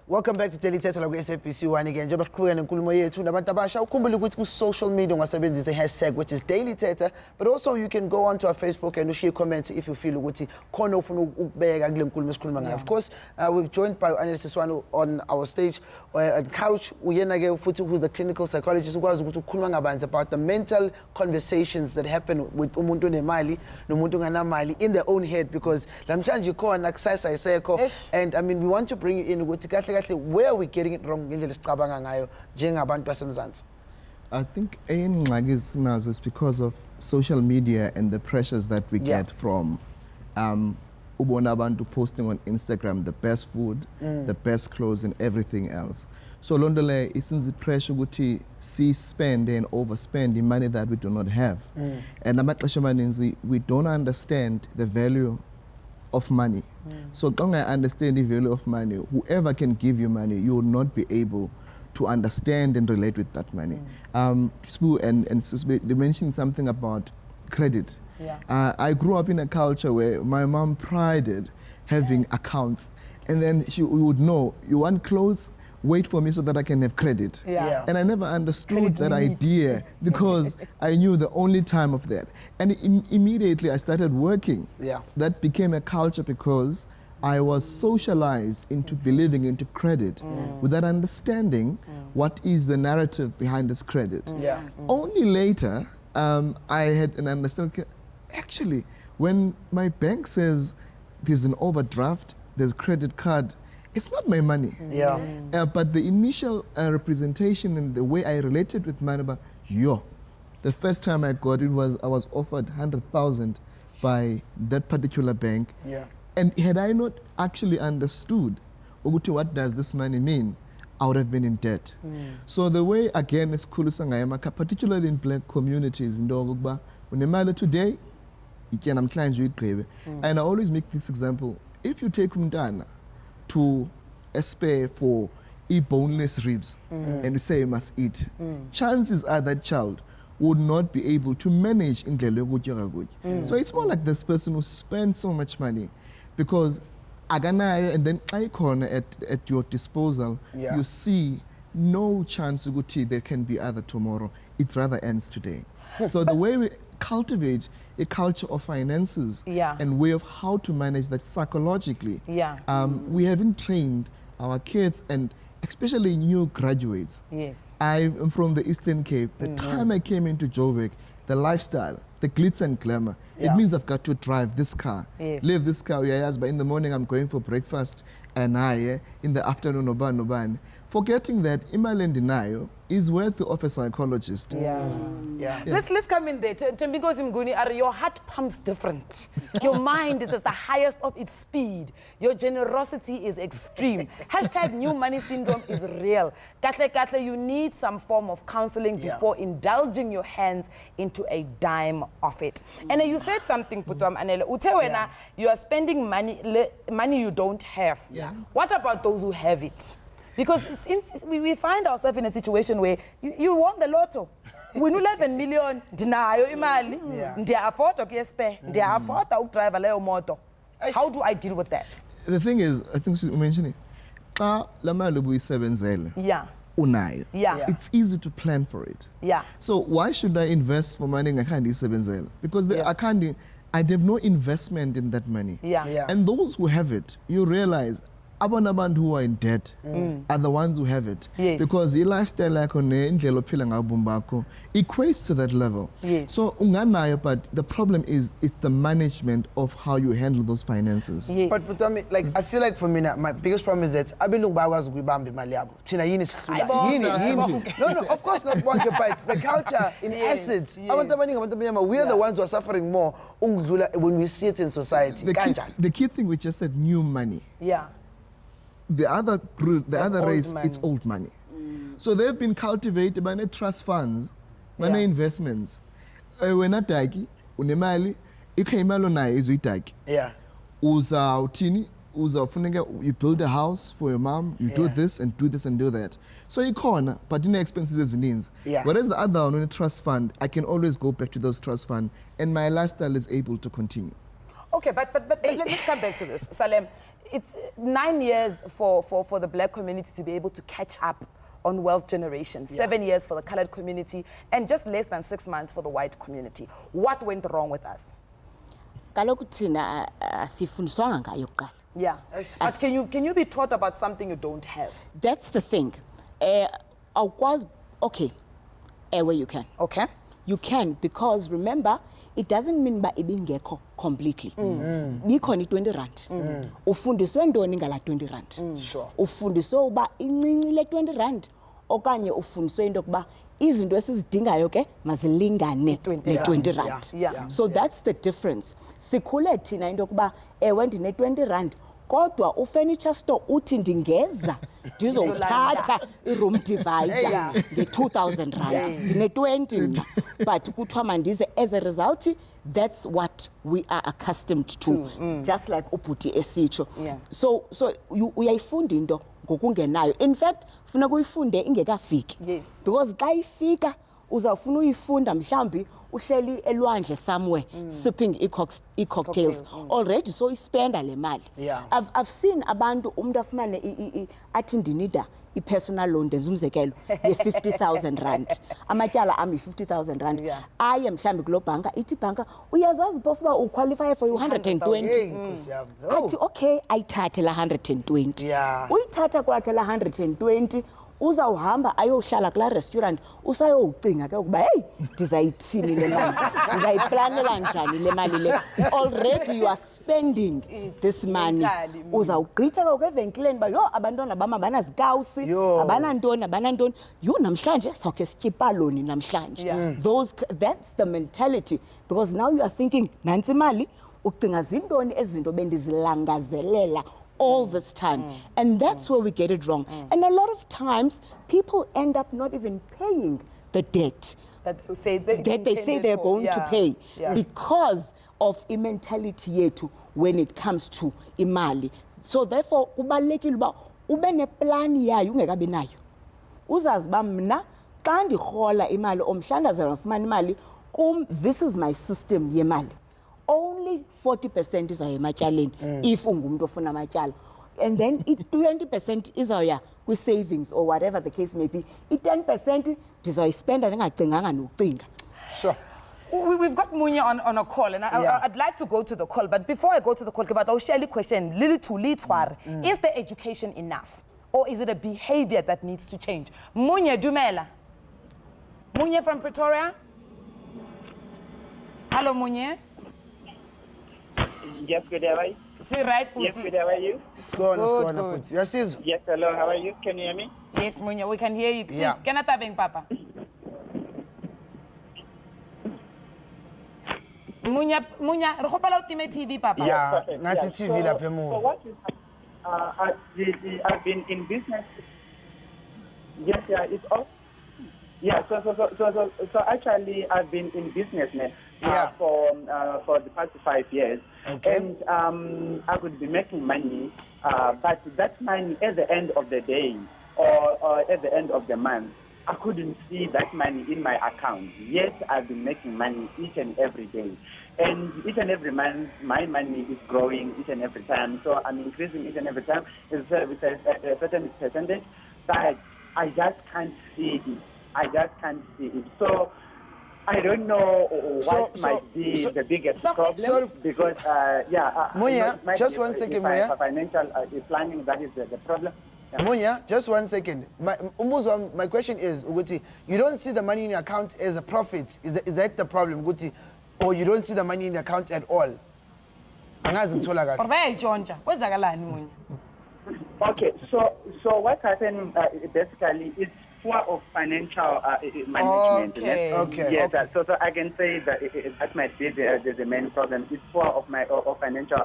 Speaker 1: Welcome back to Thetha like SABC 1 again. Njengoba siqhubeka nenkulumo yethu nabantu abasha ukhumbule ukuthi ku social media ungasebenzisa hashtag which is Daily Thetha, but also you can go onto our Facebook and share comments if you feel ukuthi khona ufuna ukubeka kule nkulumo esikhuluma ngayo. Of course, we've joined by Analyst Siswano on our stage on couch. Uyena ke futhi who's the clinical psychologist ukwazi ukuthi ukhuluma ngabanzi about the mental conversations that happen with umuntu onemali nomuntu onganamali in their own head, because lamhlanje khona kusasa isekho, and I mean we want to bring you in ukuthi kahle where are we getting it wrong ngendlela sicabanga ngayo njengabantu basemzansi?
Speaker 14: I think is because of social media and the pressures that we get from ubona abantu posting on Instagram the best food, the best clothes and everything else. So londole it's in the pressure ukuthi see spend and overspend the money that we do not have. And amaxesha amaninzi we don't understand the value of money. So when I understand the value of money, whoever can give you money, you will not be able to understand and relate with that money. Spoo and they mentioned something about credit. I grew up in a culture where my mom prided having accounts, and then she would know, you want clothes? Wait for me so that I can have credit. And I never understood that idea because I knew the only time of that. And immediately I started working. That became a culture because I was socialized into believing into credit without understanding what is the narrative behind this credit. Only later I had an understanding, actually, when my bank says there's an overdraft, there's credit card, it's not my money. But the initial representation and the way I related with money, the first time I got it was I was offered 100,000 by that particular bank. And had I not actually understood what does this money mean, I would have been in debt. So the way again is Kulusangayamaka, particularly in black communities in Dogba, when a today, and I always make this example. If you take Umdana to a spare for boneless ribs and you say you must eat, chances are that child would not be able to manage indlela yokutya kakutya. So it's more like this person who spends so much money because aganayo, and then ikhona at your disposal, you see no chance ukuthi there can be other tomorrow. It rather ends today. So the way we cultivate a culture of finances and way of how to manage that psychologically, we haven't trained our kids and especially new graduates.
Speaker 2: Yes.
Speaker 14: I am from the Eastern Cape. The time I came into Joburg, the lifestyle, the glitz and glamour, it means I've got to drive this car, live this car, but in the morning I'm going for breakfast and in the afternoon, noban. Forgetting that imali endinayo is worthy of a psychologist.
Speaker 2: Let's come in there. Tembiko Simguni, your heart pumps different. Your mind is at the highest of its speed. Your generosity is extreme. Hashtag new money syndrome is real. Katle, you need some form of counseling before indulging your hands into a dime of it. And you said something, Putuam Anele. Utewena, you are spending money you don't have. What about those who have it? Because we find ourselves in a situation where you won the lotto. We 11 million, dinayo imali, ndiya afford ukuyespe, ndiya afford ukudrive leyo moto. How do I deal with that?
Speaker 14: The thing is, I think you mentioned it. Xa la mali ubuyisebenzele. Unayo. It's easy to plan for it. So why should I invest for money ngakhange isebenzele? Because I have no investment in that money. And those who have it, you realize abantu who are in debt are the ones who have it. Because your lifestyle equates to that level. So unganayo, but the problem is it's the management of how you handle those finances.
Speaker 1: But like I feel like for me now, my biggest problem is that abelungu bakwazi ukuyibamba imali yabo. Thina yini sisula. No, of course not one but the culture in essence. Abantu abaningi we are the ones who are suffering more when we see it in society.
Speaker 14: The key thing we just said, new money. The other group, the other race, it's old money. So they've been cultivated by trust funds, by investments. When a dagi, unemali, ikhaimalo na izu itagi. Uza utini, uza funega, you build a house for your mom, you do this and do this and do that. So you corner, but in expenses as means. Whereas the other one, in a trust fund, I can always go back to those trust funds and my lifestyle is able to continue.
Speaker 2: Okay, but let's come back to this. Salem, it's 9 years for the black community to be able to catch up on wealth generation, 7 years for the colored community, and just less than 6 months for the white community. What went wrong with us?
Speaker 12: But
Speaker 2: can you be taught about something you don't have?
Speaker 12: That's the thing. Okay, where you can.
Speaker 2: Okay.
Speaker 12: You can, because remember, it doesn't mean ba ibingeko completely. Biko ni 20 rand. Ufundiswe ndoni ngala 20 rand. Ufundiswe uba incinci le 20 rand okanye ufundiswe into kuba izinto esizidingayo ke mazilingane ne 20 rand. So that's the difference. Sikhule thina into kuba ewe ndine 20 rand kodwa ufurniture store uthi ndingeza ndizothatha iroom divider nge-2000 rand ndine 20 but kuthiwa mandize as a result that's what we are accustomed to just like ubhuti esitsho so uyayifunda into ngokungenayo. In fact funa kuyifunde ingekafiki because xa ifika uzawufuna uyifunda mhlambi uhleli elwandle somewhere sipping cocktails already so ispenda le mali. I've seen abantu umuntu afumane athi ndinida i-personal loan ndenza umzekelo ye-50,000 rand amatyala ami 50,000 rand aye mhlambi kulo bhanka ithi ibhanka uyazazi phofu uba uqualify for 120 athi okay ayithathe la 120 uyithatha kwakhe la 120 uzawuhamba ayohlala kula restaurant usayowucinga ke ukuba hey ndizayithini le mali ndizayiplanela njani le mali le already you are spending this money uzawugqitha ke evenkileni ba yo abantwana bama banazikawusi abanantoni yo namhlanje sawukhe sityipa loni namhlanje that's the mentality because now you are thinking nansi imali ucinga zintoni ezinto bendizilangazelela all this time. And that's where we get it wrong. And a lot of times, people end up not even paying the debt
Speaker 2: that they say
Speaker 12: they're going to pay because of a mentality yetu when it comes to imali. So therefore, kubalulekile uba ube neplan yayo ungekabi nayo. Uzazi ba mna xa ndirhola imali omhlandaze ndifumana imali kum, this is my system yemali. Only 40% izawuya ematyaleni if ungumntu ofuna amatyala. And then 20% izawuya kwi-savings or whatever the case may be. 10% ndizoyispenda ndingacinganga nokucinga.
Speaker 1: Sure.
Speaker 2: We've got Munya on a call, and I'd like to go to the call. But before I go to the call, I'll share a question. Is the education enough? Or is it a behavior that needs to change? Munya Dumela. Munya from Pretoria? Hello, Munya.
Speaker 15: Yes, good, how are you?
Speaker 2: See, right,
Speaker 15: Yes, good, how are you?
Speaker 1: Good. Yes,
Speaker 15: Yes, hello, how are you? Can you hear me?
Speaker 2: Yes, Munya, we can hear you. Please,
Speaker 1: Yeah.
Speaker 2: can I tap in, Papa? Munya, re gopela o time TV, Papa.
Speaker 1: Yeah,
Speaker 15: Perfect,
Speaker 1: ngathi
Speaker 15: yeah.
Speaker 1: TV lapha emuva.
Speaker 15: So what is, I've been in business. Yes, yeah, it's all. Yeah, so actually I've been in business now for the past 5 years.
Speaker 1: Okay.
Speaker 15: And I could be making money, but that money at the end of the day or at the end of the month, I couldn't see that money in my account. Yes, I've been making money each and every day. And each and every month, my money is growing each and every time. So I'm increasing each and every time with a certain percentage, but I just can't see it. So I don't know what might be the biggest problem because,
Speaker 1: Munya, just one second, Munya.
Speaker 15: Financial planning, that is the problem. Yeah.
Speaker 1: Munya, just 1 second. My question is, Uguti, you don't see the money in your account as a profit. Is that the problem, Uguti? Or you don't see the money in the account at all?
Speaker 15: Okay, so what happened basically is poor of financial management.
Speaker 1: Okay.
Speaker 15: Yes, so I can say that that might be the main problem. It's poor of financial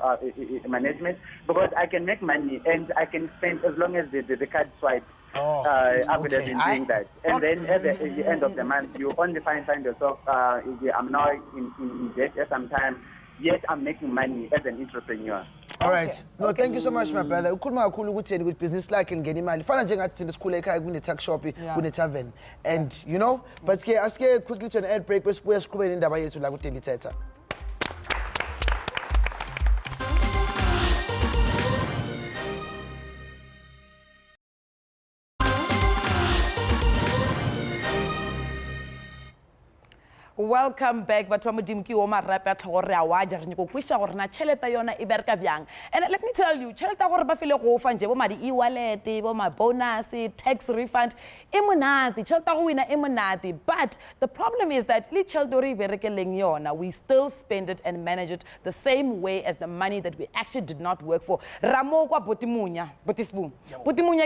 Speaker 15: management because I can make money and I can spend as long as the card swipe. I would have been doing that. And then at the end of the month, you only find yourself, I'm now in debt at some time, yet I'm making money as an entrepreneur.
Speaker 1: All right. No, thank you so much, my brother. Ukhuluma kakhulu ukuthi with business like ngene imali. Fana njengathi thina sikhule ekhaya kune tuck shop, kune tavern. And you know, but aske quickly to an ad break besibuya siqhubele indaba yethu la ku Daily Thetha.
Speaker 2: Welcome back, but And let me tell you, cheleta gore ba file go fa nje bo madi e-wallet, bo ma bonus, tax refund, cheleta go wina e but the problem is that le cheltori berekeleng yona, we still spend it and manage it the same way as the money that we actually did not work for. Ramo kwa botimunya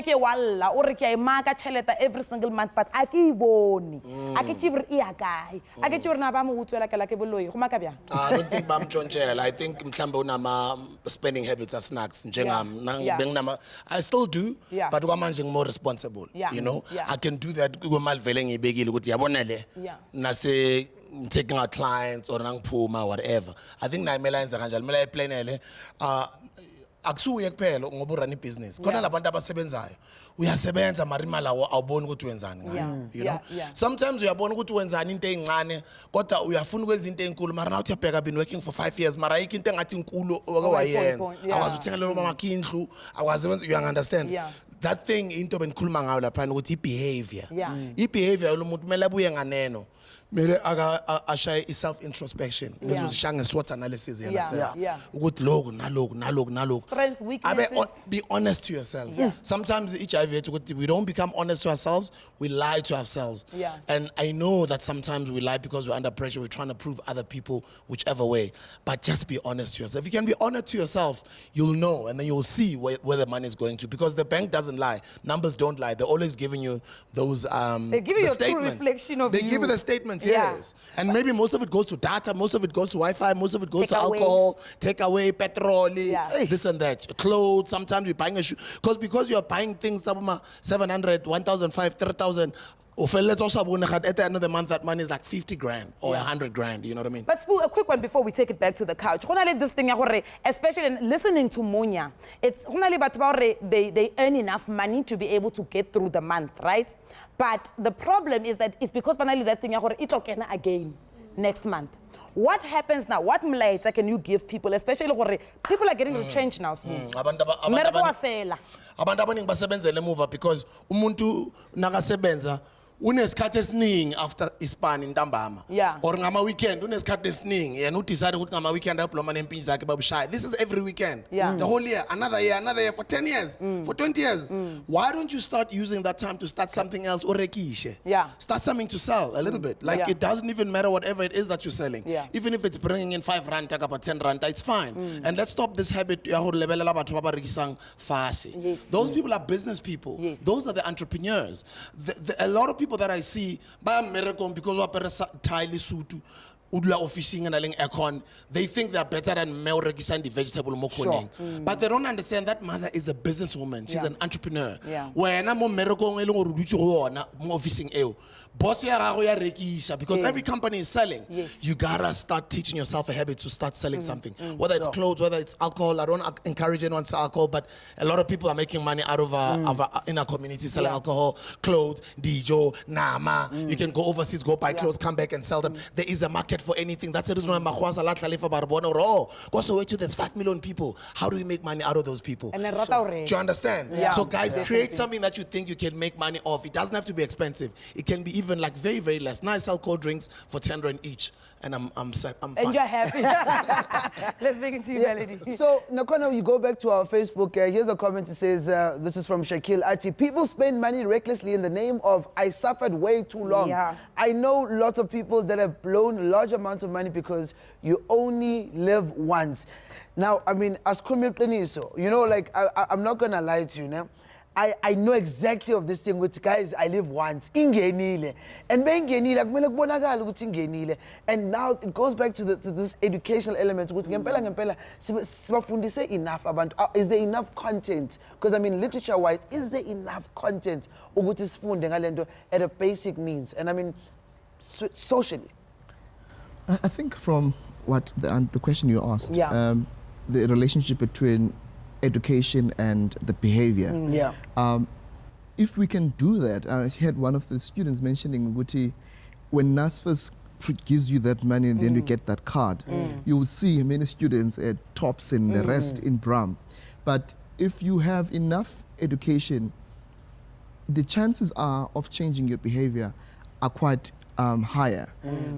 Speaker 2: ke walla o re ke imaka cheleta every single month, but a ke iboni a ke tshibre e ya kae a ke tshibre na ba mo utswela kala ke boloi go maka bya.
Speaker 6: I don't think bamtshontshela. I think mhlambe unama spending habits as snacks njengam I still do, but kwamanje more responsible. You know, I can do that kwemali vele ngiyibekile ukuthi yabona le nase taking out clients or nangiphuma whatever. I think na imela yenza kanjalo imela iplanele akusuye kuphela ngoba urun business khona labantu abasebenzayo uyasebenza mara imali awuboni ukuthi wenzani ngayo, you know. Sometimes uyabona ukuthi wenzani into ezincane kodwa uyafuna ukwenza into enkulu mara now uthiyabheka I've been working for 5 years mara ayikho into engathi inkulu okwayenza akwazi ukuthengela mama kindlu akwazi wenza, you understand that thing into benikhuluma ngayo lapha ukuthi i-behavior lomuntu kumele abuye nganeno mele ashaye i-self introspection lezo zishange SWOT analysis yourself ukuthi lokhu nalokhu
Speaker 2: strengths, weaknesses.
Speaker 6: be honest to yourself. Sometimes we don't become honest to ourselves, we lie to ourselves. And I know that sometimes we lie because we're under pressure, we're trying to prove other people whichever way, but just be honest to yourself. If you can be honest to yourself, you'll know and then you'll see where the money is going to, because the bank doesn't lie, numbers don't lie, they're always giving you those
Speaker 2: they give you
Speaker 6: the
Speaker 2: a true reflection of
Speaker 6: they give you the statements, yes, and maybe most of it goes to data, most of it goes to Wi-Fi, most of it goes to alcohol, takeaway, petrol, this and that, clothes. Sometimes you're buying a shoe because you're buying things 700, 1,500, 3,000. let's also at the end of the month that money is like 50 grand or 100 grand, you know what I mean?
Speaker 2: But Spoo, a quick one before we take it back to the couch. This thing, especially in listening to Munya, it's they earn enough money to be able to get through the month, right? But the problem is that it's because that thing again next month. What happens now? What mlaita can you give people, especially people are getting retrenched now?
Speaker 6: Abantu abaningi basebenzele emuva because umuntu nakasebenza unesikhathi esiningi after ispani ntambama or ngama weekend unesikhathi esiningi yena udecide ukuthi ngama weekend ayobloma nempini zakhe babushaya. This is every weekend, the whole year, another year for 10 years, for 20 years. Why don't you start using that time to start something else? Start something to sell a little bit. Like it doesn't even matter whatever it is that you're selling. Even if it's bringing in 5 rand, 10 rand, it's fine. And let's stop this habit. Those people are business people. Those are the entrepreneurs. A lot of people that I see by American because of Thai sutu udla officing and aling aircon, they think they're better than male regisan the vegetable mokoning. But they don't understand that mother is a businesswoman. She's an entrepreneur. When I'm American officing boss because every company is selling. You gotta start teaching yourself a habit to start selling something. Whether it's clothes, whether it's alcohol. I don't encourage anyone to sell alcohol, but a lot of people are making money out of in our community selling alcohol, clothes, dijo, nama. You can go overseas, go buy clothes, come back and sell them. There is a market for anything. That's the reason why Mahwaza La Khalifa Barbono. Go so wait, there's 5 million people. How do we make money out of those people? Do you understand? So guys, create something that you think you can make money off. It doesn't have to be expensive. It can be even like very, very less. Now I sell cold drinks for 10 rand each, and I'm set. I'm fine.
Speaker 2: And you're happy. Let's bring it to you, Melody.
Speaker 1: So, Nakona, you go back to our Facebook. Here's a comment. It says, this is from Shakil Ati. People spend money recklessly in the name of, I suffered way too long. I know lots of people that have blown large amounts of money because you only live once. Now, I mean, as Kumil, you know, like, I'm not going to lie to you now. I know exactly of this thing with guys. I live once ingenile, and and now it goes back to this educational element. Enough about is there enough content? Because I mean, literature-wise, is there enough content at a basic means? And I mean, socially.
Speaker 14: I think from what the question you asked, the relationship between education and the behavior. If we can do that, I heard one of the students mentioning, Guti, when NSFAS gives you that money and then you get that card, you will see many students at tops and the rest in Bram. But if you have enough education, the chances are of changing your behavior are quite higher.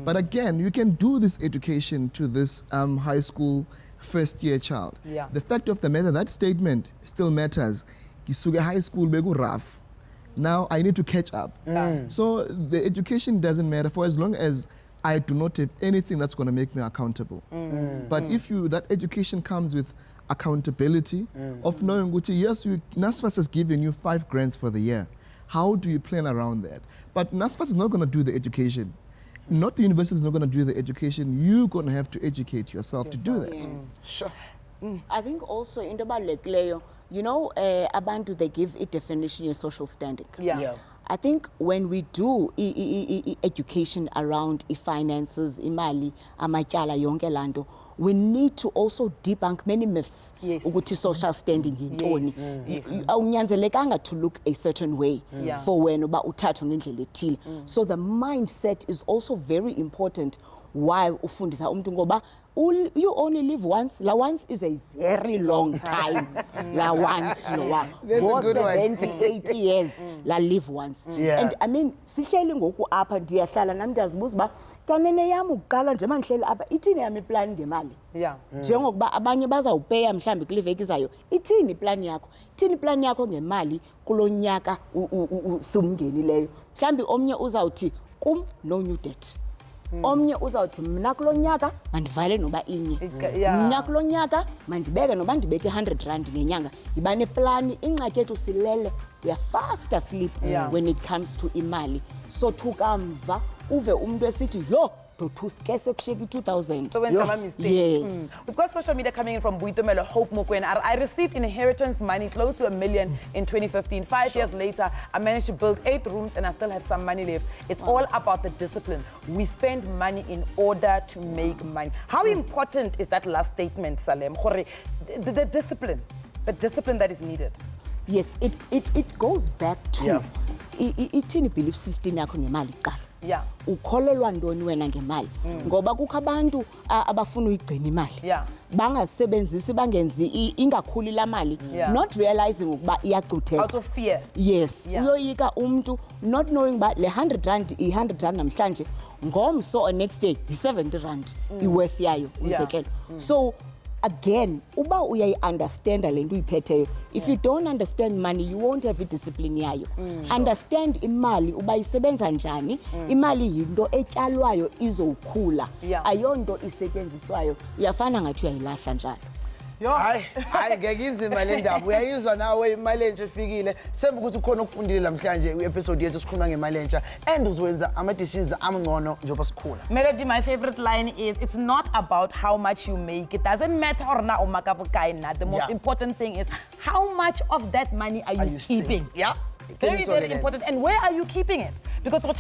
Speaker 14: But again, you can do this education to this high school first-year child. The fact of the matter, that statement still matters. Kisuga high school begu rough. Now I need to catch up. So the education doesn't matter for as long as I do not have anything that's going to make me accountable. But if that education comes with accountability of knowing, yes, NSFAS has given you 5 grants for the year. How do you plan around that? But NSFAS is not going to do the education. Not the university is not going to do the education. You're going to have to educate yourself to do that.
Speaker 12: Sure. I think also in the Balekleyo, you know, Abantu, they give a definition of social standing. I think when we do education around finances, imali, amachala yonke lanto, we need to also debunk many myths ukuthi social standing yintoni. Awunyanzelekanga to look a certain way for when uba uthathwa ngendlela ethile. So the mindset is also very important while ufundisa umuntu ngoba you only live once. La once is a very long time. La once, no one. More 70, 80 years. La live once. And I mean, sihleli ngoku apha ndiyahlala nami ndiyazibuza ba kanene yami uqala nje mangihleli apha ithini yami plan ngemali. Njengokuba abanye bazawupeya mhlambi kule veki izayo. Ithini plan yakho? Ithini plan yakho ngemali kulonyaka sumngenileyo. Mhlambi omnye uzawuthi kum no new debt. Omnye uzawuthi mina kulonyaka mandivale noba inye. Mina kulonyaka mandibeke noba ndibeke 100 rand ngenyanga. Ibane plan ingxaki yethu silele. We are fast asleep when it comes to imali. So thukamva uve umuntu esithi yo uskese kushiyeka 2000
Speaker 2: So when some mistake.
Speaker 12: yes
Speaker 2: We've got social media coming in from Buitumelo, Hope Mokwen. I received inheritance money close to $1 million in 2015. 5 years later, I managed to build 8 rooms and I still have some money left. It's all about the discipline. We spend money in order to make money. How important is that last statement, Salem? The discipline that is needed.
Speaker 12: yes it goes back to ithini belief system yakho ngemali kuqala.
Speaker 2: Yeah.
Speaker 12: Ukholelwa ntoni wena ngemali ngoba kukho abantu abafuna uyigcina imali bangasebenzisi bangenzi ingakhuli la mali not realizing ukuba iyacutheka
Speaker 2: Out of fear.
Speaker 12: yes uyoyika umuntu not knowing ba le 100 rand i100 rand namhlanje ngomso or next day i70 rand iworth yayo umzekelo so again uba uyayi-understanda le nto uyiphetheyo if you don't understand money you won't have i-discipline yayo understand imali uba isebenza njani imali yinto etyalwayo izowukhula ayonto isetyenziswayo uyafana ngathi uyayilahla njalo
Speaker 1: hayi ngeke inzima le ndaba uyayizwa nawe imali entsha efikile semba ukuthi ukhona ukufundile namhlanje i-episode yethu sikhuluma ngemali entsha and uzwenza ama-decisions amngcono njengoba sikhula.
Speaker 2: Melody, my favorite line is, it's not about how much you make. It doesn't matter or na umakabukai. The most important thing is how much of that money are you keeping?
Speaker 1: Yeah.
Speaker 2: Very, very important. And where are you keeping it? Because it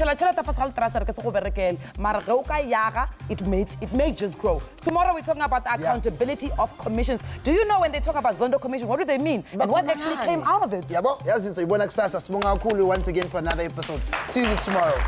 Speaker 2: may just grow. Tomorrow we're talking about the accountability of commissions. Do you know when they talk about Zondo commission, what do they mean? And what actually came out of it?
Speaker 1: Yabo, yazi so ibona kusasa sibonga kakhulu once again for another episode. See you tomorrow.